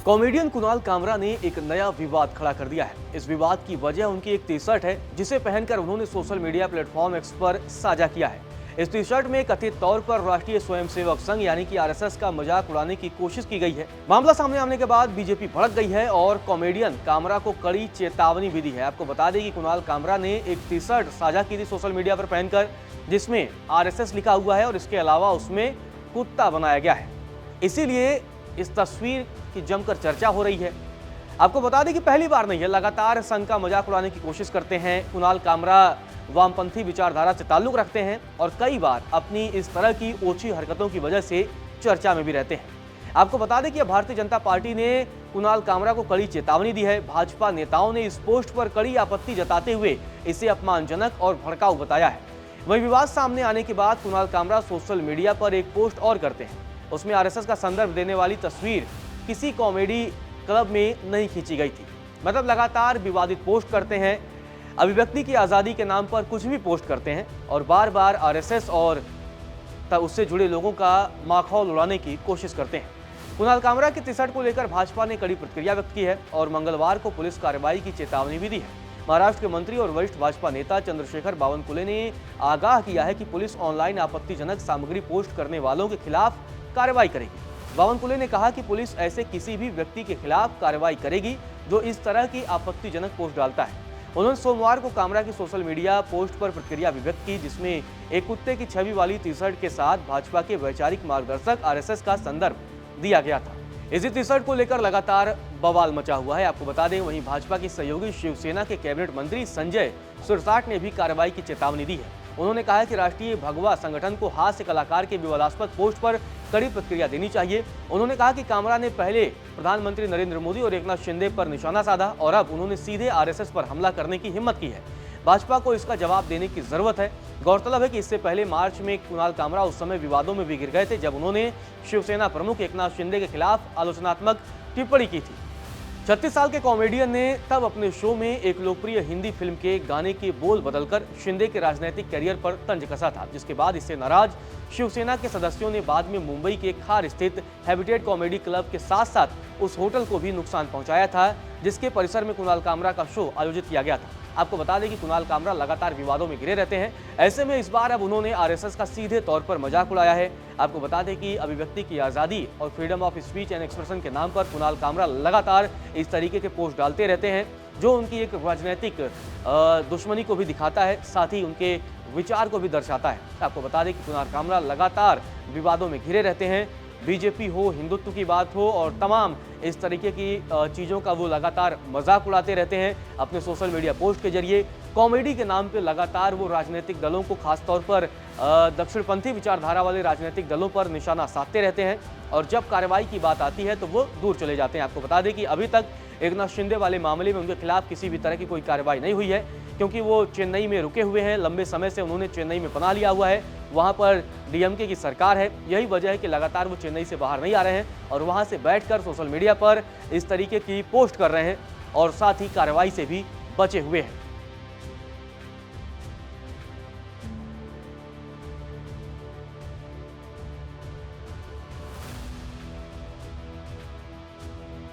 Comedian Kunal Kamra ने एक नया विवाद खड़ा कर दिया है। इस विवाद की वजह उनकी एक टी शर्ट है जिसे पहनकर उन्होंने सोशल मीडिया प्लेटफॉर्म एक्स पर साझा किया है। इस टी शर्ट में कथित तौर पर राष्ट्रीय स्वयंसेवक संघ यानी कि आरएसएस का मजाक उड़ाने की कोशिश की गई है। मामला सामने आने के बाद बीजेपी भड़क गई है और कॉमेडियन कामरा को कड़ी चेतावनी भी दी है। आपको बता दें कि कुणाल कामरा ने एक टी शर्ट साझा की थी सोशल मीडिया पर पहनकर, जिसमें आरएसएस लिखा हुआ है और इसके अलावा उसमें कुत्ता बनाया गया है। इसीलिए इस तस्वीर की जमकर चर्चा हो रही है। आपको बता दें कि पहली बार नहीं है, लगातार संघ का मजाक उड़ाने की कोशिश करते हैं। कुणाल कामरा वामपंथी विचारधारा से ताल्लुक रखते हैं और कई बार अपनी इस तरह की ओछी हरकतों की वजह से चर्चा में भी रहते हैं। आपको बता दें कि भारतीय जनता पार्टी ने कुणाल कामरा को कड़ी चेतावनी दी है। भाजपा नेताओं ने इस पोस्ट पर कड़ी आपत्ति जताते हुए इसे अपमानजनक और भड़काऊ बताया है। वहीं विवाद सामने आने के बाद कुणाल कामरा सोशल मीडिया पर एक पोस्ट और करते हैं। उसमें आरएसएस का संदर्भ देने वाली तस्वीर किसी कॉमेडी क्लब में नहीं खींची गई थी। मतलब लगातार विवादित पोस्ट करते हैं, अभिव्यक्ति की आज़ादी के नाम पर कुछ भी पोस्ट करते हैं और बार बार आरएसएस और उससे जुड़े लोगों का माखौल उड़ाने की कोशिश करते हैं। कुणाल कामरा की टी शर्ट को लेकर भाजपा ने कड़ी प्रतिक्रिया व्यक्त की है और मंगलवार को पुलिस कार्रवाई की चेतावनी भी दी है। महाराष्ट्र के मंत्री और वरिष्ठ भाजपा नेता चंद्रशेखर बावनकुले ने आगाह किया है कि पुलिस ऑनलाइन आपत्तिजनक सामग्री पोस्ट करने वालों के खिलाफ कार्रवाई करेगी। बावनकुले ने कहा कि पुलिस ऐसे किसी भी व्यक्ति के खिलाफ कार्रवाई करेगी जो इस तरह की आपत्तिजनक पोस्ट डालता है। उन्होंने सोमवार को कामरा की सोशल मीडिया पोस्ट पर प्रतिक्रिया भी व्यक्त की, जिसमें एक कुत्ते की छवि वाली टी शर्ट के साथ भाजपा के वैचारिक मार्गदर्शक आरएसएस का संदर्भ दिया गया था। इसी टी शर्ट को लेकर लगातार बवाल मचा हुआ है। आपको बता दें, वहीं भाजपा की सहयोगी शिवसेना के कैबिनेट मंत्री संजय सिरसाट ने भी कार्रवाई की चेतावनी दी है। उन्होंने कहा कि राष्ट्रीय भगवा संगठन को हास्य कलाकार के विवादास्पद पोस्ट पर कड़ी प्रतिक्रिया देनी चाहिए। उन्होंने कहा कि कामरा ने पहले प्रधानमंत्री नरेंद्र मोदी और एकनाथ शिंदे पर निशाना साधा और अब उन्होंने सीधे आरएसएस पर हमला करने की हिम्मत की है। भाजपा को इसका जवाब देने की जरूरत है। गौरतलब है कि इससे पहले मार्च में कुणाल कामरा उस समय विवादों में भी घिर गए थे जब उन्होंने शिवसेना प्रमुख एकनाथ शिंदे के खिलाफ आलोचनात्मक टिप्पणी की थी। 36 साल के कॉमेडियन ने तब अपने शो में एक लोकप्रिय हिंदी फिल्म के गाने के बोल बदलकर शिंदे के राजनीतिक करियर पर तंज कसा था, जिसके बाद इससे नाराज शिवसेना के सदस्यों ने बाद में मुंबई के खार स्थित हैबिटेट कॉमेडी क्लब के साथ साथ उस होटल को भी नुकसान पहुंचाया था जिसके परिसर में कुणाल कामरा का शो आयोजित किया गया था। आपको बता दें कि कुणाल कामरा लगातार विवादों में घिरे रहते हैं। ऐसे में इस बार अब उन्होंने आरएसएस का सीधे तौर पर मजाक उड़ाया है। आपको बता दें कि अभिव्यक्ति की आज़ादी और freedom of speech and expression के नाम पर कुणाल कामरा लगातार इस तरीके के पोस्ट डालते रहते हैं जो उनकी एक राजनीतिक दुश्मनी को भी दिखाता है, साथ ही उनके विचार को भी दर्शाता है। आपको बता दें कि कुणाल कामरा लगातार विवादों में घिरे रहते हैं। बीजेपी हो, हिंदुत्व की बात हो और तमाम इस तरीके की चीज़ों का वो लगातार मजाक उड़ाते रहते हैं अपने सोशल मीडिया पोस्ट के जरिए। कॉमेडी के नाम पे लगातार वो राजनीतिक दलों को, खासतौर पर दक्षिणपंथी विचारधारा वाले राजनीतिक दलों पर निशाना साधते रहते हैं और जब कार्रवाई की बात आती है तो वो दूर चले जाते हैं। आपको बता दें कि अभी तक एकनाथ शिंदे वाले मामले में उनके खिलाफ किसी भी तरह की कोई कार्रवाई नहीं हुई है, क्योंकि वो चेन्नई में रुके हुए हैं। लंबे समय से उन्होंने चेन्नई में पनाह लिया हुआ है, वहाँ पर डीएमके की सरकार है। यही वजह है कि लगातार वो चेन्नई से बाहर नहीं आ रहे हैं और वहाँ से बैठकर सोशल मीडिया पर इस तरीके की पोस्ट कर रहे हैं और साथ ही कार्रवाई से भी बचे हुए हैं।